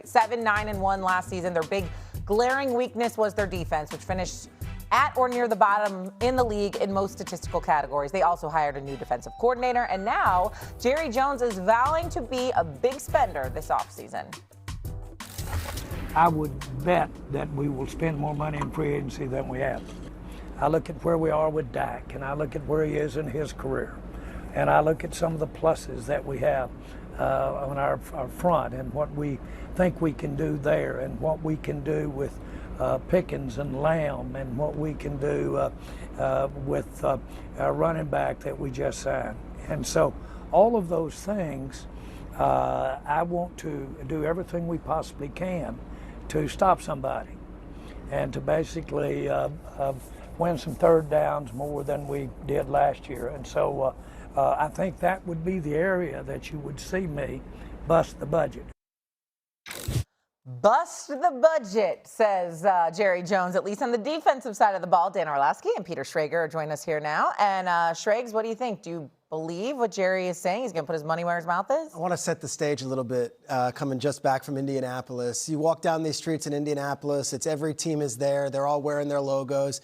7-9-1 last season. Their big glaring weakness was their defense, which finished at or near the bottom in the league in most statistical categories. They also hired a new defensive coordinator, and now Jerry Jones is vowing to be a big spender this offseason. I would bet that we will spend more money in free agency than we have. I look at where we are with Dak, and I look at where he is in his career, and I look at some of the pluses that we have on our front and what we think we can do there and what we can do with Pickens and Lamb and what we can do with our running back that we just signed. And so all of those things, I want to do everything we possibly can to stop somebody and to basically win some third downs more than we did last year. And so I think that would be the area that you would see me bust the budget. Bust the budget, says Jerry Jones, at least on the defensive side of the ball. Dan Orlovsky and Peter Schrager are joining us here now. And Schrags, what do you think? Do you believe what Jerry is saying? He's going to put his money where his mouth is? I want to set the stage a little bit, coming just back from Indianapolis. You walk down these streets in Indianapolis, it's every team is there. They're all wearing their logos.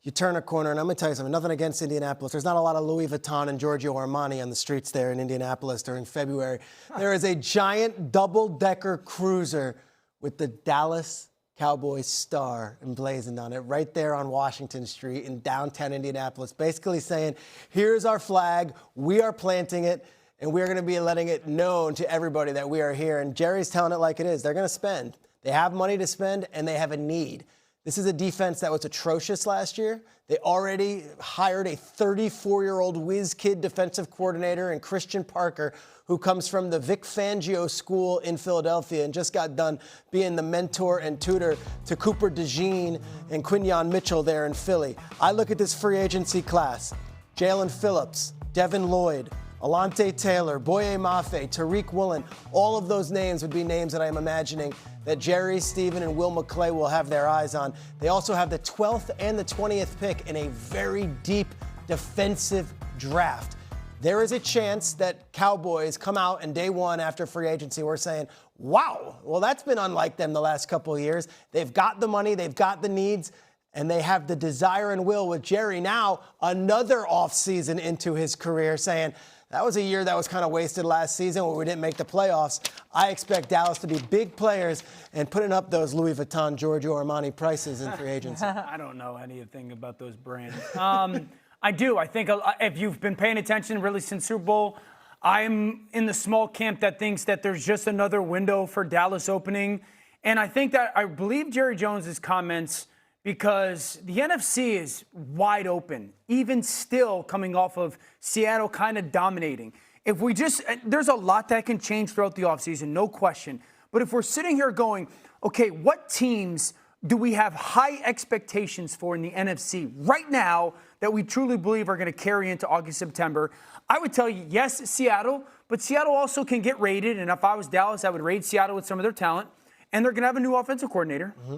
You turn a corner, and I'm going to tell you something, nothing against Indianapolis. There's not a lot of Louis Vuitton and Giorgio Armani on the streets there in Indianapolis during February. There is a giant double-decker cruiser with the Dallas Cowboys star emblazoned on it right there on Washington Street in downtown Indianapolis, basically saying, here's our flag, we are planting it, and we're going to be letting it known to everybody that we are here. And Jerry's telling it like it is. They're going to spend. They have money to spend, and they have a need. This is a defense that was atrocious last year. They already hired a 34-year-old whiz kid defensive coordinator in Christian Parker, who comes from the Vic Fangio School in Philadelphia and just got done being the mentor and tutor to Cooper DeJean and Quinyon Mitchell there in Philly. I look at this free agency class. Jalen Phillips, Devin Lloyd, Alante Taylor, Boye Mafe, Tariq Woolen, all of those names would be names that I'm imagining that Jerry, Stephen, and Will McClay will have their eyes on. They also have the 12th and the 20th pick in a very deep defensive draft. There is a chance that Cowboys come out and day one after free agency, we're saying, wow, well, that's been unlike them the last couple of years. They've got the money, they've got the needs, and they have the desire and will with Jerry now another offseason into his career saying, that was a year that was kind of wasted last season where we didn't make the playoffs. I expect Dallas to be big players and putting up those Louis Vuitton, Giorgio Armani prices in free agency. I don't know anything about those brands. I do. I think if you've been paying attention really since Super Bowl, I'm in the small camp that thinks that there's just another window for Dallas opening. And I think that I believe Jerry Jones's comments because the NFC is wide open, even still coming off of Seattle kind of dominating. If we just, there's a lot that can change throughout the offseason, no question. But if we're sitting here going, okay, what teams do we have high expectations for in the NFC right now that we truly believe are going to carry into August, September? I would tell you, yes, Seattle, but Seattle also can get raided. And if I was Dallas, I would raid Seattle with some of their talent. And they're going to have a new offensive coordinator. Mm-hmm.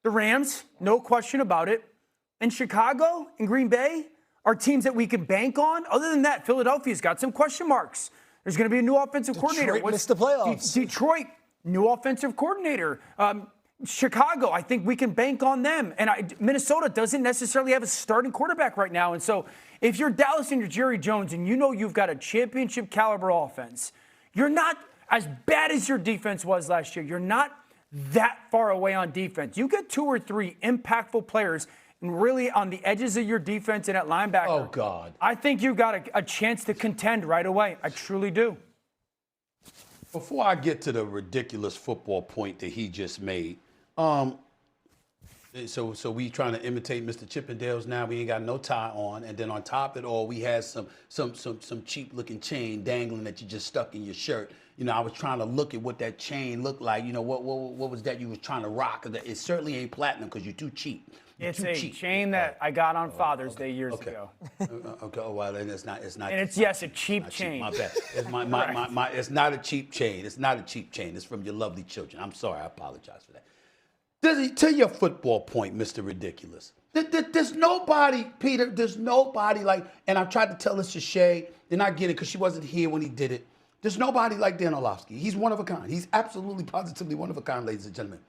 The Rams, no question about it. And Chicago and Green Bay are teams that we can bank on. Other than that, Philadelphia's got some question marks. There's going to be a new offensive coordinator. Missed the playoffs. Detroit, new offensive coordinator. Chicago, I think we can bank on them. And Minnesota doesn't necessarily have a starting quarterback right now. And so if you're Dallas and you're Jerry Jones and you know you've got a championship caliber offense, you're not as bad as your defense was last year. You're not that far away on defense. You get 2 or 3 impactful players and really on the edges of your defense and at linebacker. Oh, God. I think you've got a chance to contend right away. I truly do. Before I get to the ridiculous football point that he just made, so we trying to imitate Mr. Chippendales now. We ain't got no tie on, and then on top of it all, we had some cheap looking chain dangling that you just stuck in your shirt. You know, I was trying to look at what that chain looked like. You know, what was that you was trying to rock? It certainly ain't platinum because you're too cheap. It's a chain that I got on Father's Day years ago. Okay. Oh, well, then it's not. And it's a cheap chain. My bad. It's it's not a cheap chain. It's not a cheap chain. It's from your lovely children. I'm sorry. I apologize for that. To your football point, Mr. Ridiculous. There's nobody, Peter. There's nobody like. And I tried to tell this to Shay, and I get it because she wasn't here when he did it. There's nobody like Dan Orlovsky. He's one of a kind. He's absolutely, positively one of a kind, ladies and gentlemen.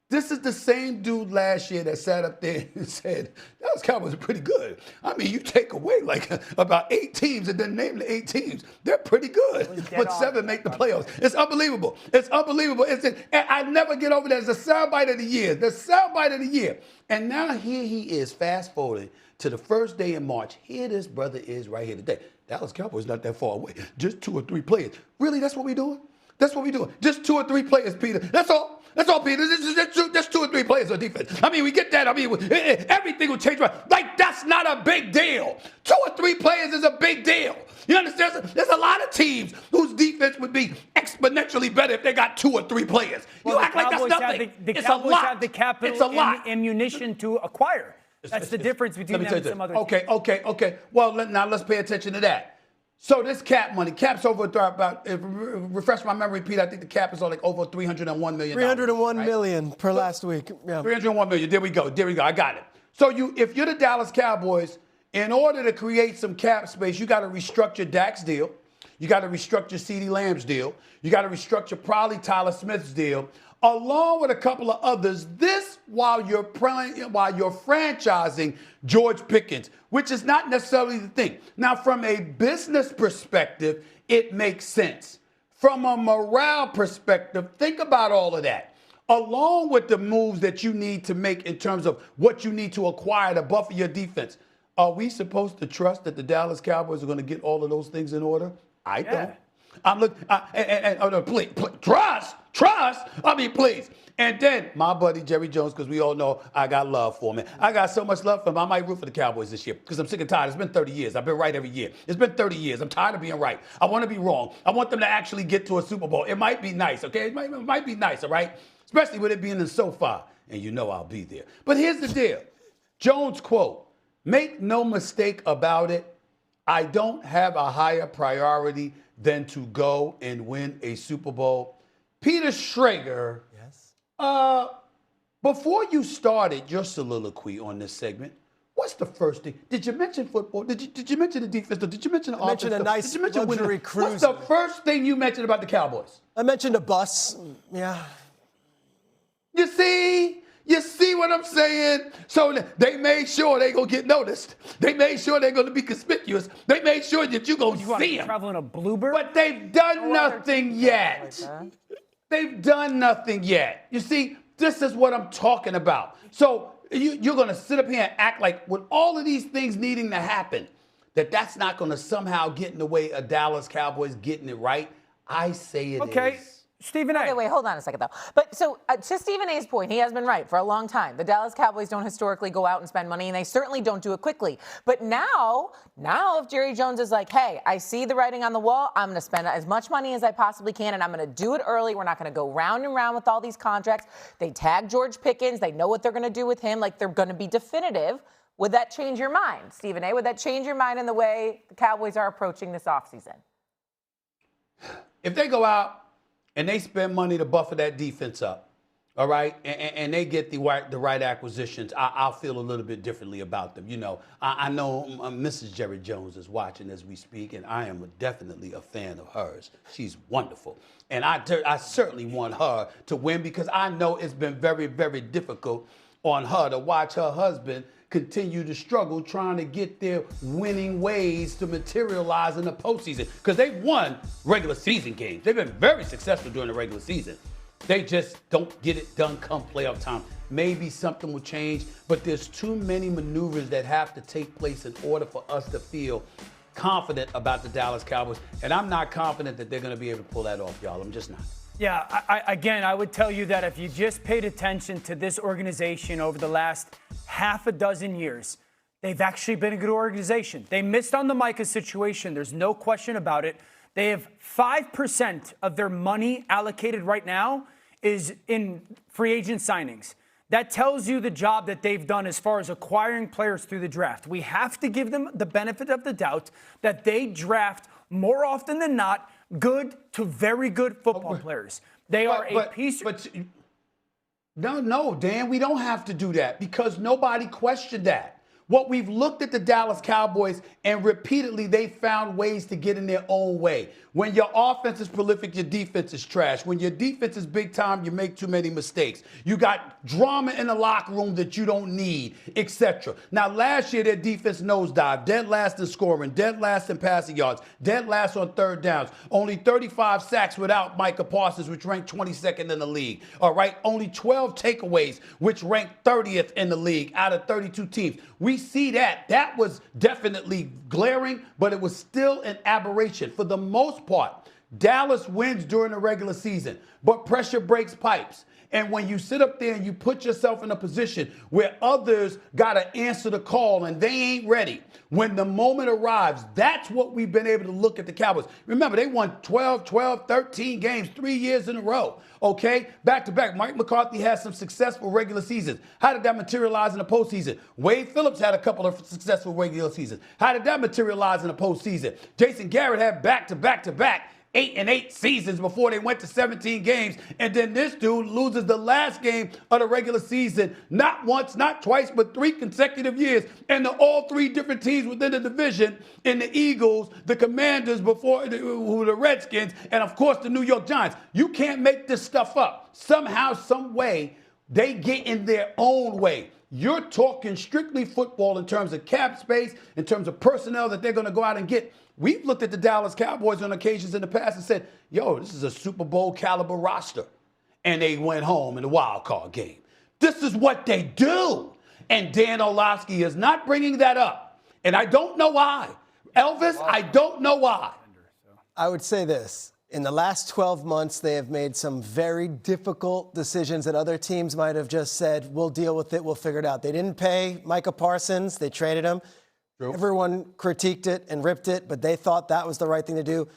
This is the same dude last year that sat up there and said, Dallas Cowboys are pretty good. I mean, you take away like about 8 teams and then name the 8 teams. They're pretty good. But 7 make the playoffs. It's unbelievable. It's unbelievable. And I never get over that. It's the soundbite of the year. The soundbite of the year. And now here he is, fast forwarding to the first day in March. Here this brother is right here today. Dallas Cowboys not that far away. Just 2 or 3 players. Really, that's what we doing? That's what we doing. Just 2 or 3 players, Peter. That's all. That's all, Peter. Just 2 or 3 players on defense. I mean, we get that. I mean, everything will change. Like, that's not a big deal. 2 or 3 players is a big deal. You understand? There's a lot of teams whose defense would be exponentially better if they got 2 or 3 players. Well, you act like that's nothing. The It's Cowboys a lot. have the capital It's a lot. and ammunition to acquire. That's the difference between them and some other teams. Okay. Well, now let's pay attention to that. So this cap money, cap's over about, refresh my memory, Pete, I think the cap is like over $301 million. $301 million per last week. Yeah. $301 million. There we go. I got it. So if you're the Dallas Cowboys, in order to create some cap space, you got to restructure Dak's deal. You got to restructure CeeDee Lamb's deal. You got to restructure probably Tyler Smith's deal, along with a couple of others. This while you're franchising George Pickens, which is not necessarily the thing. Now, from a business perspective, it makes sense. From a morale perspective, think about all of that. Along with the moves that you need to make in terms of what you need to acquire to buffer your defense. Are we supposed to trust that the Dallas Cowboys are going to get all of those things in order? I don't. I'm looking, please, trust. I mean, please. And then my buddy Jerry Jones, because we all know I got love for him. I got so much love for him. I might root for the Cowboys this year because I'm sick and tired. It's been 30 years. I've been right every year. It's been 30 years. I'm tired of being right. I want to be wrong. I want them to actually get to a Super Bowl. It might be nice, okay? It might be nice, all right? Especially with it being in SoFi, and you know I'll be there. But here's the deal. Jones quote, "Make no mistake about it, I don't have a higher priority than to go and win a Super Bowl." Peter Schrager, yes. Before you started your soliloquy on this segment, what's the first thing? Did you mention football? Did you mention the defense? Did you mention the offense? I mentioned a nice luxury cruiser. What's the first thing you mentioned about the Cowboys? I mentioned a bus. Yeah. You see what I'm saying? So they made sure they gonna get noticed. They made sure they're gonna be conspicuous. They made sure that you gonna see them. Traveling a bluebird? But they've done nothing yet. They've done nothing yet. You see, this is what I'm talking about. So you're gonna sit up here and act like with all of these things needing to happen, that's not gonna somehow get in the way of Dallas Cowboys getting it right. I say it is. Stephen A. Okay, wait, hold on a second, though. But so to Stephen A's point, he has been right for a long time. The Dallas Cowboys don't historically go out and spend money, and they certainly don't do it quickly. But now if Jerry Jones is like, hey, I see the writing on the wall, I'm going to spend as much money as I possibly can, and I'm going to do it early. We're not going to go round and round with all these contracts. They tag George Pickens. They know what they're going to do with him. Like, they're going to be definitive. Would that change your mind, Stephen A? Would that change your mind in the way the Cowboys are approaching this offseason? If they go out and they spend money to buffer that defense up, all right, and they get the right acquisitions, I'll feel a little bit differently about them. You know, I know Mrs. Jerry Jones is watching as we speak, and I am definitely a fan of hers. She's wonderful. And I certainly want her to win because I know it's been very, very difficult on her to watch her husband continue to struggle trying to get their winning ways to materialize in the postseason. Because they've won regular season games. They've been very successful during the regular season. They just don't get it done come playoff time. Maybe something will change, but there's too many maneuvers that have to take place in order for us to feel confident about the Dallas Cowboys. And I'm not confident that they're going to be able to pull that off, y'all. I'm just not. Yeah, I would tell you that if you just paid attention to this organization over the last half a dozen years, they've actually been a good organization. They missed on the Micah situation. There's no question about it. They have 5% of their money allocated right now is in free agent signings. That tells you the job that they've done as far as acquiring players through the draft. We have to give them the benefit of the doubt that they draft more often than not good to very good football players. They are a piece. No, Dan, we don't have to do that because nobody questioned that. What we've looked at the Dallas Cowboys, and repeatedly they found ways to get in their own way. When your offense is prolific, your defense is trash. When your defense is big time, you make too many mistakes. You got drama in the locker room that you don't need, etc. Now, last year, their defense nosedived, dead last in scoring, dead last in passing yards, dead last on third downs. Only 35 sacks without Micah Parsons, which ranked 22nd in the league. All right, only 12 takeaways, which ranked 30th in the league out of 32 teams. We see that. That was definitely glaring, but it was still an aberration. For the most part, Dallas wins during the regular season, but pressure breaks pipes. And when you sit up there and you put yourself in a position where others got to answer the call and they ain't ready, when the moment arrives, that's what we've been able to look at the Cowboys. Remember, they won 13 games 3 years in a row, okay? Back to back. Mike McCarthy has some successful regular seasons. How did that materialize in the postseason? Wade Phillips had a couple of successful regular seasons. How did that materialize in the postseason? Jason Garrett had back-to-back 8-8 seasons before they went to 17 games. And then this dude loses the last game of the regular season, not once, not twice, but 3 consecutive years. And all 3 different teams within the division, in the Eagles, the Commanders, before who were the Redskins, and of course the New York Giants. You can't make this stuff up. Somehow, some way, they get in their own way. You're talking strictly football in terms of cap space, in terms of personnel that they're going to go out and get. We've looked at the Dallas Cowboys on occasions in the past and said, yo, this is a Super Bowl caliber roster. And they went home in the wild card game. This is what they do. And Dan Orlovsky is not bringing that up. And I don't know why. Elvis, I don't know why. I would say this. In the last 12 months, they have made some very difficult decisions that other teams might have just said, we'll deal with it, we'll figure it out. They didn't pay Micah Parsons. They traded him. True. Everyone critiqued it and ripped it, but they thought that was the right thing to do.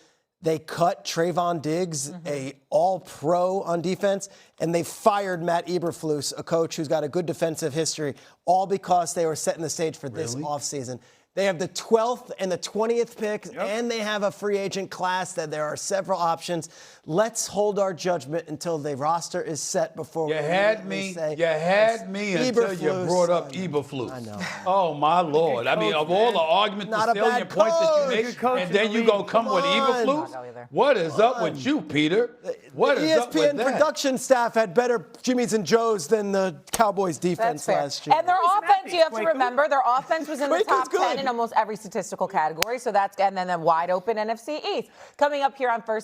They cut Trayvon Diggs, a all-pro on defense, and they fired Matt Eberflus, a coach who's got a good defensive history, all because they were setting the stage for this offseason. They have the 12th and the 20th picks, and they have a free agent class that there are several options. Let's hold our judgment until the roster is set before we say. You had me until you brought up Eberflus. I know. Oh, my Lord. I mean, of all the arguments, the salient points that you make, and then you go come with Eberflus? What is up with you, Peter? What is up with that? The ESPN production staff had better Jimmys and Joes than the Cowboys defense last year. And their offense, you have to remember, their offense was in the top 10 in almost every statistical category. So that's, and then a wide open NFC East. Coming up here on First